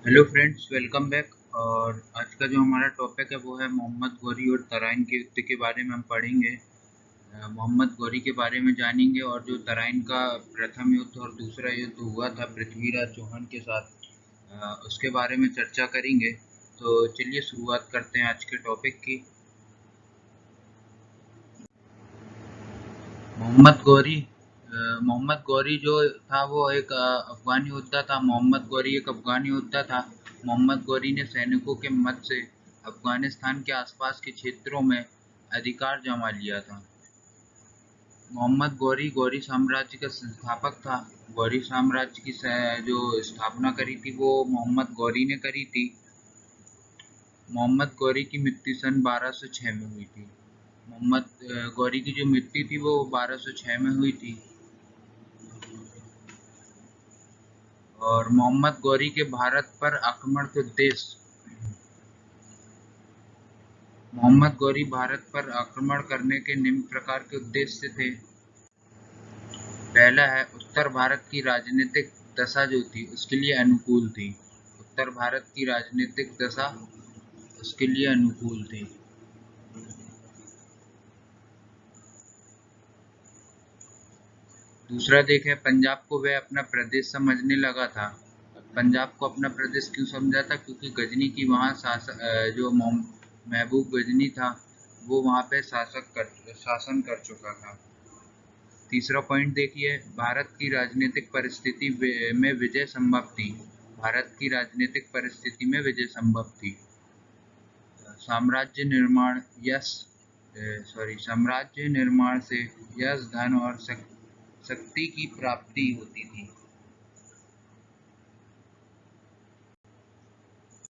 Hello friends, welcome back. और आज का जो हमारा टॉपिक है वो है मोहम्मद गौरी और तराइन के युद्ध के बारे में हम पढ़ेंगे। मोहम्मद गौरी के बारे में जानेंगे और जो तराइन का प्रथम युद्ध और दूसरा युद्ध हुआ था पृथ्वीराज चौहान के साथ, उसके बारे में चर्चा करेंगे। तो चलिए शुरुआत करते हैं आज के टॉपिक की। मोहम्मद गौरी जो था वो एक अफगानी योद्धा था। मोहम्मद गौरी एक अफगानी योद्धा था। मोहम्मद गौरी ने सैनिकों के मदद से अफगानिस्तान के आसपास के क्षेत्रों में अधिकार जमा लिया था। मोहम्मद गौरी गौरी साम्राज्य का संस्थापक था। गौरी साम्राज्य की जो स्थापना करी थी वो मोहम्मद गौरी ने करी थी। मोहम्मद गौरी की मृत्यु सन 1206 में हुई थी। मोहम्मद गौरी की जो मृत्यु थी वो 1206 में हुई थी। और मोहम्मद गौरी के भारत पर आक्रमण के उद्देश्य। मोहम्मद गौरी भारत पर आक्रमण करने के निम्न प्रकार के उद्देश्य थे। पहला है, उत्तर भारत की राजनीतिक दशा जो थी उसके लिए अनुकूल थी। उत्तर भारत की राजनीतिक दशा उसके लिए अनुकूल थी। दूसरा देखें, पंजाब को वह अपना प्रदेश समझने लगा था। पंजाब को अपना प्रदेश क्यों समझा था? क्योंकि गजनी की वहाँ जो महबूब गजनी था वो वहाँ पे शासन कर चुका था। तीसरा पॉइंट देखिए, भारत की राजनीतिक परिस्थिति में विजय संभव थी। भारत की राजनीतिक परिस्थिति में विजय संभव थी। साम्राज्य निर्माण साम्राज्य निर्माण से यश, धन और शक्ति की प्राप्ति होती थी।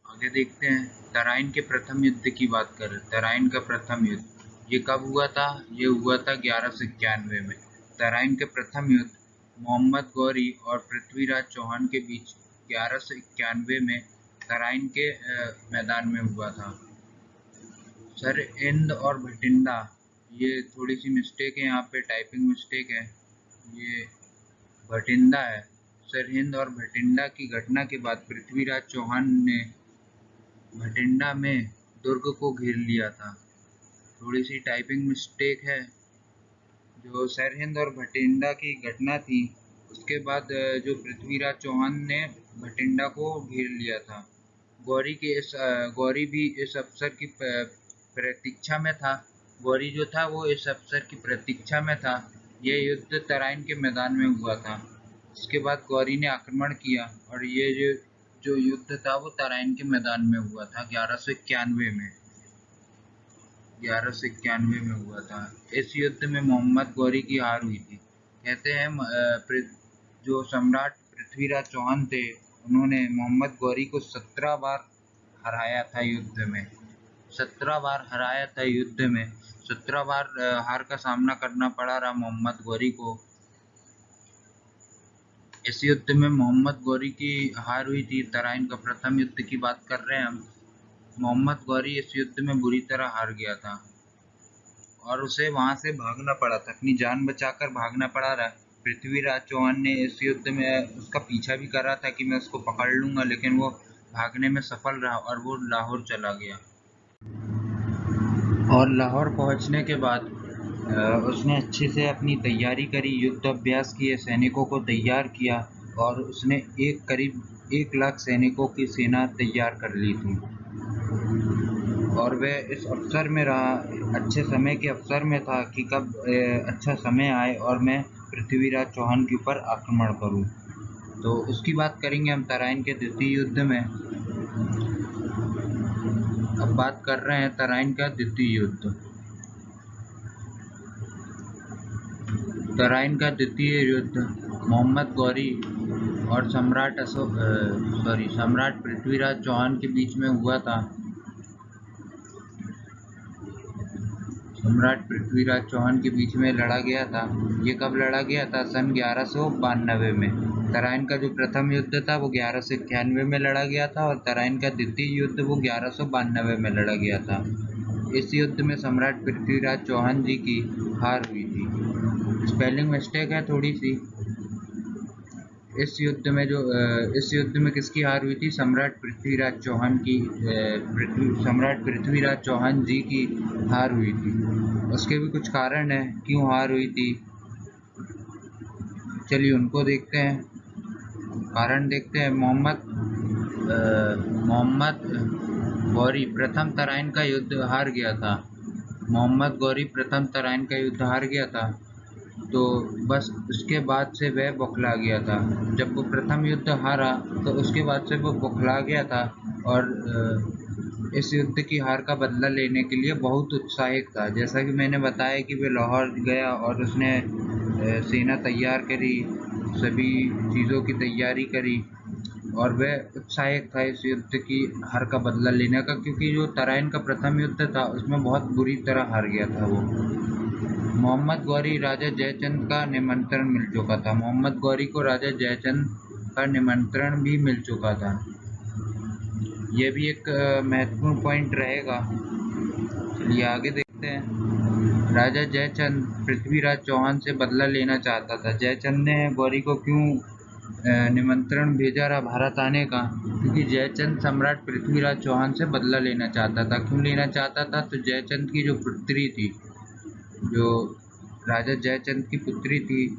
आगे देखते हैं, तराइन के प्रथम युद्ध की बात करें। तराइन का प्रथम युद्ध ये कब हुआ था? ये हुआ था 1191 में। तराइन के प्रथम युद्ध मोहम्मद गौरी और पृथ्वीराज चौहान के बीच 1191 में तराइन के मैदान में हुआ था। सरहिंद और भटिंडा, ये थोड़ी सी मिस्टेक है, यहाँ पे टाइपिंग मिस्टेक है, ये भटिंडा है। सरहिंद और भटिंडा की घटना के बाद पृथ्वीराज चौहान ने भटिंडा में दुर्ग को घेर लिया था। थोड़ी सी टाइपिंग मिस्टेक है। जो सरहिंद और भटिंडा की घटना थी उसके बाद जो पृथ्वीराज चौहान ने भटिंडा को घेर लिया था। गौरी भी इस अवसर की प्रतीक्षा में था। गौरी जो था वो इस अवसर की प्रतीक्षा में था। यह युद्ध तराइन के मैदान में हुआ था। इसके बाद गौरी ने आक्रमण किया और ये जो युद्ध था वो तराइन के मैदान में हुआ था 1191 में। 1191 में हुआ था। इस युद्ध में मोहम्मद गौरी की हार हुई थी। कहते हैं जो सम्राट पृथ्वीराज चौहान थे उन्होंने मोहम्मद गौरी को 17 बार हराया था युद्ध में। 17 बार हराया था युद्ध में। 17 बार हार का सामना करना पड़ा रहा मोहम्मद गौरी को। इस युद्ध में मोहम्मद गौरी की हार हुई थी। तराइन का प्रथम युद्ध की बात कर रहे हैं हम। मोहम्मद गौरी इस युद्ध में बुरी तरह हार गया था और उसे वहां से भागना पड़ा था। अपनी जान बचाकर भागना पड़ा रहा। पृथ्वीराज चौहान ने इस युद्ध में उसका पीछा भी करा था कि मैं उसको पकड़ लूंगा, लेकिन वो भागने में सफल रहा और वो लाहौर चला गया। और लाहौर पहुंचने के बाद उसने अच्छे से अपनी तैयारी करी, युद्ध अभ्यास किए, सैनिकों को तैयार किया और उसने करीब 1 लाख सैनिकों की सेना तैयार कर ली थी। और वह इस अवसर में रहा, अच्छे समय के अवसर में था कि कब अच्छा समय आए और मैं पृथ्वीराज चौहान के ऊपर आक्रमण करूं। तो उसकी बात करेंगे हम तराइन के द्वितीय युद्ध में। अब बात कर रहे हैं तराइन का द्वितीय युद्ध। तराइन का द्वितीय युद्ध मोहम्मद गौरी और सम्राट पृथ्वीराज चौहान के बीच में हुआ था। सम्राट पृथ्वीराज चौहान के बीच में लड़ा गया था। ये कब लड़ा गया था? सन 1192 में। तराइन का जो प्रथम युद्ध था वो 1191 में लड़ा गया था और तराइन का द्वितीय युद्ध वो 1192 में लड़ा गया था। इस युद्ध में सम्राट पृथ्वीराज चौहान जी की हार हुई थी। स्पेलिंग मिस्टेक है थोड़ी सी। इस युद्ध में किसकी हार हुई थी? सम्राट पृथ्वीराज चौहान की, सम्राट पृथ्वीराज चौहान जी की हार हुई थी। उसके भी कुछ कारण है क्यों हार हुई थी, चलिए उनको देखते हैं। कारण देखते हैं। मोहम्मद गौरी प्रथम तराइन का युद्ध हार गया था। मोहम्मद गौरी प्रथम तराइन का युद्ध हार गया था, तो बस उसके बाद से वह बौखला गया था। जब वो प्रथम युद्ध हारा तो उसके बाद से वो बौखला गया था और इस युद्ध की हार का बदला लेने के लिए बहुत उत्साहित था। जैसा कि मैंने बताया कि वह लाहौर गया और उसने सेना तैयार करी, सभी चीज़ों की तैयारी करी और वह उत्साहित था इस युद्ध की हार का बदला लेने का, क्योंकि जो तराइन का प्रथम युद्ध था उसमें बहुत बुरी तरह हार गया था वो। मोहम्मद गौरी राजा जयचंद का निमंत्रण मिल चुका था। मोहम्मद गौरी को राजा जयचंद का निमंत्रण भी मिल चुका था। यह भी एक महत्वपूर्ण पॉइंट रहेगा। चलिए आगे देखते हैं। राजा जयचंद पृथ्वीराज चौहान से बदला लेना चाहता था। जयचंद ने गौरी को क्यों निमंत्रण भेजा रहा भारत आने का? क्योंकि जयचंद सम्राट पृथ्वीराज चौहान से बदला लेना चाहता था। क्यों लेना चाहता था? तो जयचंद की जो पुत्री थी, जो राजा जयचंद की पुत्री थी,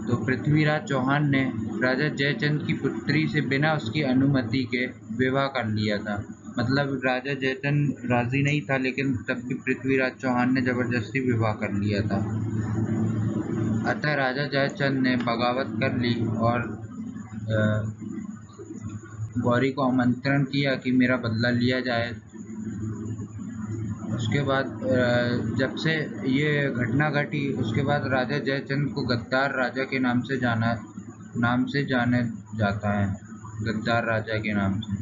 तो पृथ्वीराज चौहान ने राजा जयचंद की पुत्री से बिना उसकी अनुमति के विवाह कर लिया था। मतलब राजा जयचंद राजी नहीं था, लेकिन तब भी पृथ्वीराज चौहान ने जबरदस्ती विवाह कर लिया था। अतः राजा जयचंद ने बगावत कर ली और गौरी को आमंत्रण किया कि मेरा बदला लिया जाए। उसके बाद जब से ये घटना घटी उसके बाद राजा जयचंद को गद्दार राजा के नाम से जाना जाता है, गद्दार राजा के नाम से।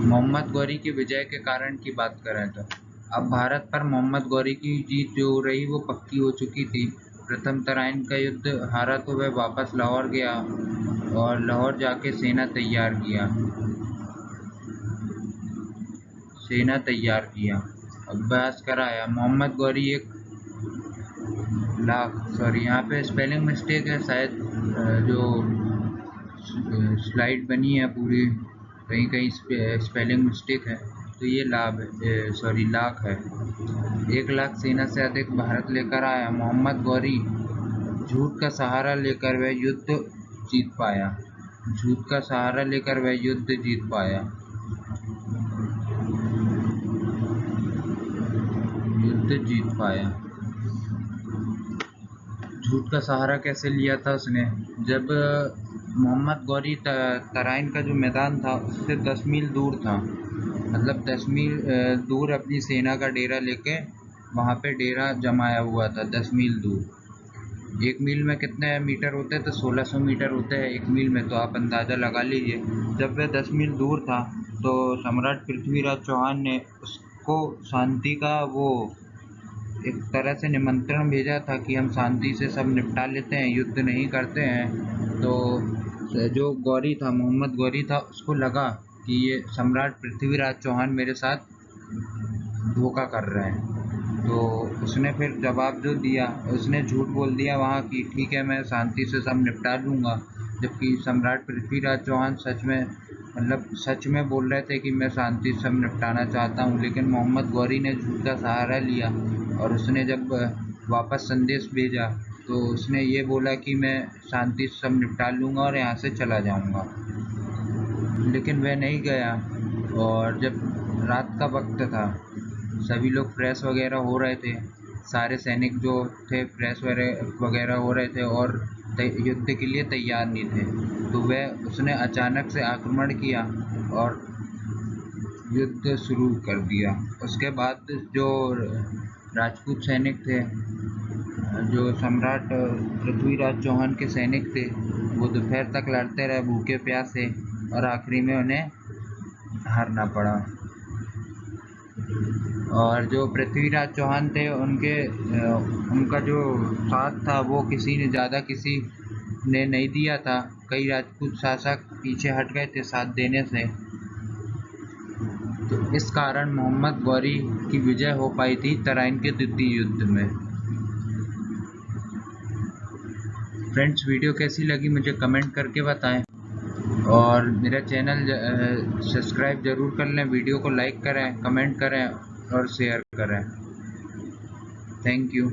मोहम्मद गौरी की विजय के कारण की बात करें तो अब भारत पर मोहम्मद गौरी की जीत जो रही वो पक्की हो चुकी थी। प्रथम तराइन का युद्ध हारा तो वह वापस लाहौर गया और लाहौर जाके सेना तैयार किया, अभ्यास कराया। मोहम्मद गौरी यहाँ पे स्पेलिंग मिस्टेक है शायद, जो स्लाइड बनी है पूरी कहीं स्पेलिंग मिस्टेक है, तो ये लाख है। 1 लाख सेना से अधिक भारत लेकर आया। मोहम्मद गौरी झूठ का सहारा लेकर वह युद्ध जीत पाया। झूठ का सहारा कैसे लिया था उसने? जब मोहम्मद गौरी तराइन का जो मैदान था उससे 10 मील दूर था, मतलब 10 मील दूर अपनी सेना का डेरा लेके वहाँ पे डेरा जमाया हुआ था। 10 मील दूर। 1 मील में कितने मीटर होते हैं? तो 1600 मीटर होते हैं 1 मील में, तो आप अंदाज़ा लगा लीजिए। जब वह 10 मील दूर था तो सम्राट पृथ्वीराज चौहान ने उसको शांति का एक तरह से निमंत्रण भेजा था कि हम शांति से सब निपटा लेते हैं, युद्ध नहीं करते हैं। तो जो गौरी था, मोहम्मद गौरी था, उसको लगा कि ये सम्राट पृथ्वीराज चौहान मेरे साथ धोखा कर रहे हैं, तो उसने फिर जवाब जो दिया, उसने झूठ बोल दिया वहाँ कि ठीक है मैं शांति से सब निपटा लूँगा। जबकि सम्राट पृथ्वीराज चौहान सच में बोल रहे थे कि मैं शांति से सब निपटाना चाहता हूँ, लेकिन मोहम्मद गौरी ने झूठ का सहारा लिया और उसने जब वापस संदेश भेजा तो उसने ये बोला कि मैं शांति से सब निपटा लूँगा और यहाँ से चला जाऊँगा, लेकिन वह नहीं गया। और जब रात का वक्त था, सभी लोग फ्रेश वगैरह हो रहे थे, सारे सैनिक जो थे फ्रेश वगैरह हो रहे थे और युद्ध के लिए तैयार नहीं थे, तो उसने अचानक से आक्रमण किया और युद्ध शुरू कर दिया। उसके बाद जो राजपूत सैनिक थे, जो सम्राट पृथ्वीराज चौहान के सैनिक थे, वो दोपहर तक लड़ते रहे भूखे प्यासे और आखिरी में उन्हें हारना पड़ा। और जो पृथ्वीराज चौहान थे उनका जो साथ था वो किसी ने नहीं दिया था। कई राजपूत शासक पीछे हट गए थे साथ देने से, तो इस कारण मोहम्मद गौरी की विजय हो पाई थी तराइन के द्वितीय युद्ध में। फ्रेंड्स, वीडियो कैसी लगी मुझे कमेंट करके बताएं और मेरा चैनल सब्सक्राइब ज़रूर कर लें। वीडियो को लाइक करें, कमेंट करें और शेयर करें। Thank you.